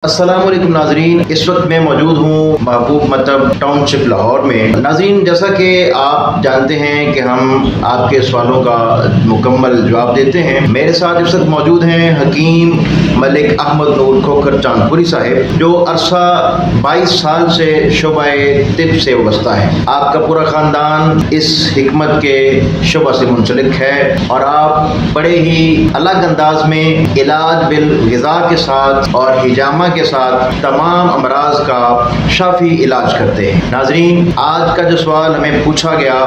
السلام علیکم ناظرین، اس وقت میں موجود ہوں محبوب مطب ٹاؤن شپ لاہور میں۔ ناظرین، جیسا کہ آپ جانتے ہیں کہ ہم آپ کے سوالوں کا مکمل جواب دیتے ہیں، میرے ساتھ اس وقت موجود ہیں حکیم ملک احمد نور کھوکھر چاندپوری صاحب، جو عرصہ 22 سال سے شعبہ طب سے وابستہ ہے۔ آپ کا پورا خاندان اس حکمت کے شعبہ سے منسلک ہے اور آپ بڑے ہی الگ انداز میں علاج بالغذا کے ساتھ اور حجامہ کے ساتھ تمام امراض کا شافی علاج کرتے ہیں۔ ناظرین، آج کا جو سوال ہمیں پوچھا گیا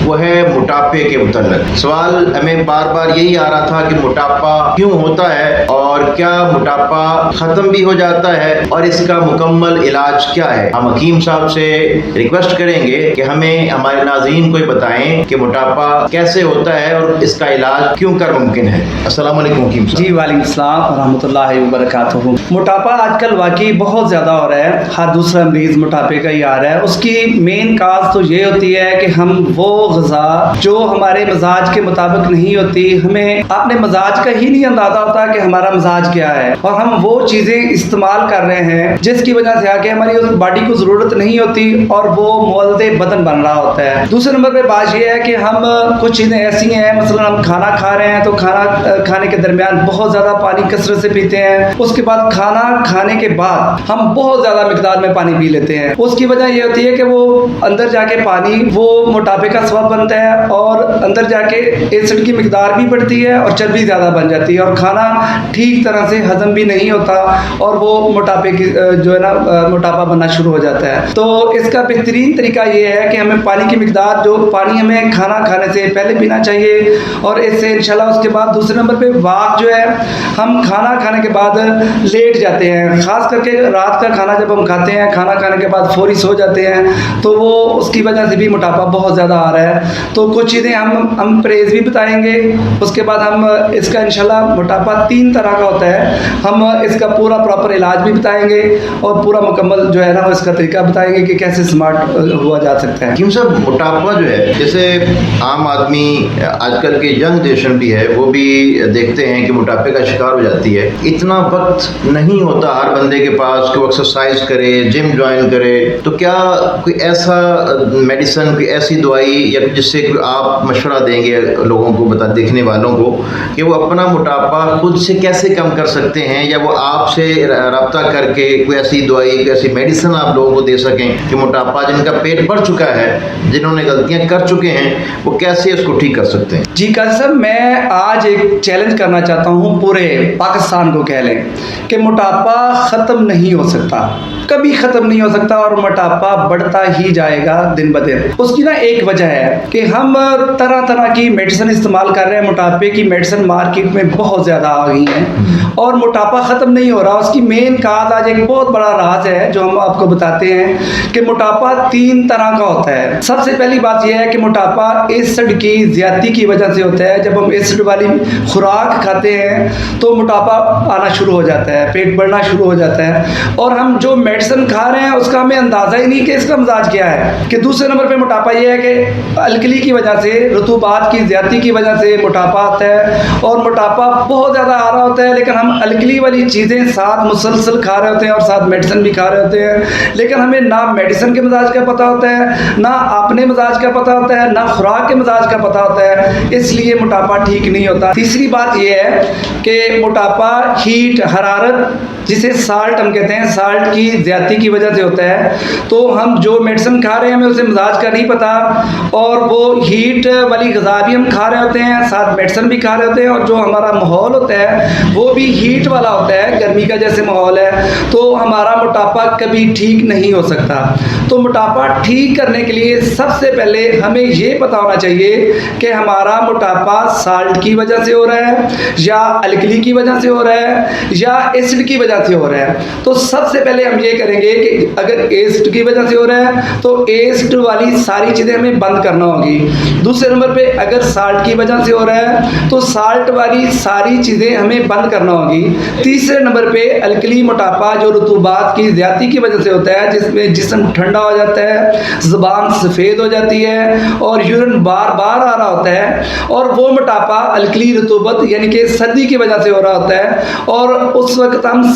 وہ ہے موٹاپے کے متعلق۔ سوال ہمیں بار بار یہی آ رہا تھا کہ موٹاپا کیوں ہوتا ہے اور کیا موٹاپا ختم بھی ہو جاتا ہے اور اس کا مکمل علاج کیا ہے۔ ہم حکیم صاحب سے ریکویسٹ کریں گے کہ ہمیں ہمارے ناظرین کو بتائیں کہ موٹاپا کیسے ہوتا ہے اور اس کا علاج کیوں کر ممکن ہے۔ السلام علیکم حکیم صاحب۔ جی وعلیکم السلام ورحمۃ اللہ وبرکاتہ۔ موٹاپا آج کل واقعی بہت زیادہ ہو رہا ہے، ہر دوسرا مریض موٹاپے کا ہی آ رہا ہے۔ اس کی مین کاز تو یہ ہوتی ہے کہ ہم وہ غذا جو ہمارے مزاج کے مطابق نہیں ہوتی، ہمیں اپنے مزاج کا ہی نہیں اندازہ ہوتا کہ ہمارا مزاج کیا ہے، اور ہم وہ چیزیں استعمال کر رہے ہیں جس کی وجہ سے آگے ہماری اس باڈی کو ضرورت نہیں ہوتی اور وہ مولد بدن بن رہا ہوتا ہے۔ دوسرے نمبر پہ بات یہ ہے کہ ہم کچھ چیزیں ایسی ہیں، مثلا ہم کھانا کھا رہے ہیں تو کھانا کھانے کے درمیان بہت زیادہ پانی کثرت سے پیتے ہیں، اس کے بعد کھانا کھانے کے بعد ہم بہت زیادہ مقدار میں پانی پی لیتے ہیں۔ اس کی وجہ یہ ہوتی ہے کہ وہ اندر جا کے پانی وہ موٹاپے کا سبب بنتا ہے اور اندر جا کے ایسڈ کی مقدار بھی بڑھتی ہے اور چربی زیادہ بن جاتی ہے اور کھانا ٹھیک طرح سے ہضم بھی نہیں ہوتا اور وہ موٹاپے کی جو ہے نا موٹاپا بننا شروع ہو جاتا ہے۔ تو اس کا بہترین طریقہ یہ ہے کہ ہمیں پانی کی مقدار، جو پانی ہمیں کھانا کھانے سے پہلے پینا چاہیے، اور اس سے انشاءاللہ اس کے بعد دوسرے نمبر پہ واک جو ہے، ہم کھانا کھانے کے بعد لیٹ جاتے ہیں، خاص کر کے رات کا کھانا جب ہم کھاتے ہیں، کھانا کھانے کے بعد فوری سو جاتے ہیں، تو وہ اس کی وجہ سے بھی موٹاپا بہت زیادہ آ رہا ہے۔ تو کچھ چیزیں ہم پرہیز بھی بتائیں گے، اس کے بعد ہم اس کا انشاءاللہ موٹاپا 3 طرح کا ہوتا ہے، ہم اس کا پورا پراپر علاج بھی بتائیں گے اور پورا مکمل جو ہے نا اس کا طریقہ بتائیں گے کہ کیسے سمارٹ ہوا جا سکتا ہے۔ حکیم صاحب، موٹاپا جو ہے، جیسے عام آدمی آج کل کے ینگ جنریشن بھی ہے، وہ بھی دیکھتے ہیں کہ موٹاپے کا شکار ہو جاتی ہے۔ اتنا وقت نہیں ہوتا ہر بندے کے پاس کہ وہ ایکسرسائز کرے، جم جوائن کرے، تو کیا کوئی ایسا میڈیسن، کوئی ایسی دوائی یا جس سے آپ مشورہ دیں گے لوگوں کو، دیکھنے والوں کو، کہ وہ اپنا موٹاپا خود سے کیسے کم کر سکتے ہیں، یا وہ آپ سے رابطہ کر کے کوئی ایسی دوائی، کوئی ایسی میڈیسن آپ لوگوں کو دے سکیں کہ موٹاپا جن کا پیٹ بڑھ چکا ہے، جنہوں نے غلطیاں کر چکے ہیں، وہ کیسے اس کو ٹھیک کر سکتے ہیں؟ جی قاضی صاحب، میں آج ایک چیلنج کرنا چاہتا ہوں پورے پاکستان کو، کہہ لیں کہ موٹاپا ختم نہیں ہو سکتا، کبھی ختم نہیں ہو سکتا، اور موٹاپا بڑھتا ہی جائے گا دن بدن۔ اس کی نا ایک وجہ ہے کہ ہم طرح طرح کی میڈیسن استعمال کر رہے ہیں، موٹاپے کی میڈیسن مارکیٹ میں بہت زیادہ آ گئی ہیں اور موٹاپا ختم نہیں ہو رہا۔ اس کی مین کاز آج ایک بہت بڑا راز ہے جو ہم آپ کو بتاتے ہیں کہ موٹاپا 3 طرح کا ہوتا ہے۔ سب سے پہلی بات یہ ہے کہ موٹاپا ایسڈ کی زیادتی کی وجہ سے ہوتا ہے۔ جب ہم ایسڈ والی خوراک کھاتے ہیں تو موٹاپا آنا شروع ہو جاتا ہے، پیٹ بڑھنا شروع ہو جاتا ہے، اور ہم جو میڈیسن کھا رہے ہیں اس کا ہمیں اندازہ ہی نہیں کہ اس کا مزاج کیا ہے۔ کہ دوسرے نمبر پہ موٹاپا یہ ہے کہ الکلی کی وجہ سے، رطوبات کی زیادتی کی وجہ سے موٹاپا آتا ہے، اور موٹاپا بہت زیادہ آ رہا ہوتا ہے، لیکن ہم الکلی والی چیزیں ساتھ مسلسل کھا رہے ہوتے ہیں اور ساتھ میڈیسن بھی کھا رہے ہوتے ہیں، لیکن ہمیں نہ میڈیسن کے مزاج کا پتہ ہوتا ہے، نہ اپنے مزاج کا پتہ ہوتا ہے، نہ خوراک کے مزاج کا پتہ ہوتا ہے، اس لیے موٹاپا ٹھیک نہیں ہوتا۔ تیسری بات یہ ہے کہ موٹاپا ہیٹ، حرارت، جسے سالٹ ہم کہتے ہیں، سالٹ کی زیادتی کی وجہ سے ہوتا ہے۔ تو ہم جو میڈیسن کھا رہے ہیں ہمیں اسے مزاج کا نہیں پتا، اور وہ ہیٹ والی غذا بھی ہم کھا رہے ہوتے ہیں، ساتھ میڈیسن بھی کھا رہے ہوتے ہیں، اور جو ہمارا ماحول ہوتا ہے وہ بھی ہیٹ والا ہوتا ہے، گرمی کا جیسے ماحول ہے، تو ہمارا موٹاپا کبھی ٹھیک نہیں ہو سکتا۔ تو موٹاپا ٹھیک کرنے کے لیے سب سے پہلے ہمیں یہ پتا ہونا چاہیے کہ ہمارا موٹاپا سالٹ کی وجہ سے ہو رہا ہے، یا الکلی کی وجہ سے ہو رہا ہے، یا ایسڈ کی وجہ سے ہو رہا ہے۔ تو سب سے پہلے ہم یہ کریں گے کہ اگر ایسڈ کی وجہ سے ہو رہا ہے تو ایسڈ والی ساری چیزیں ہمیں بند کرنا ہوگی۔ دوسرے نمبر پہ اگر سالٹ کی وجہ سے ہو رہا ہے تو سالٹ والی ساری چیزیں ہمیں بند کرنا ہوگی۔ تیسرے نمبر پہ الکلی موٹاپا جو رطوبات کی زیادتی کی وجہ سے ہوتا ہے، جس میں جسم ٹھنڈا ہو جاتا ہے، زبان سفید ہو جاتی ہے اور یورین بار بار آ رہا ہوتا ہے، اور وہ موٹاپا الکلی رطوبت یعنی کہ سردی کی وجہ سے ہو رہا ہوتا ہے، اور اس وقت ہم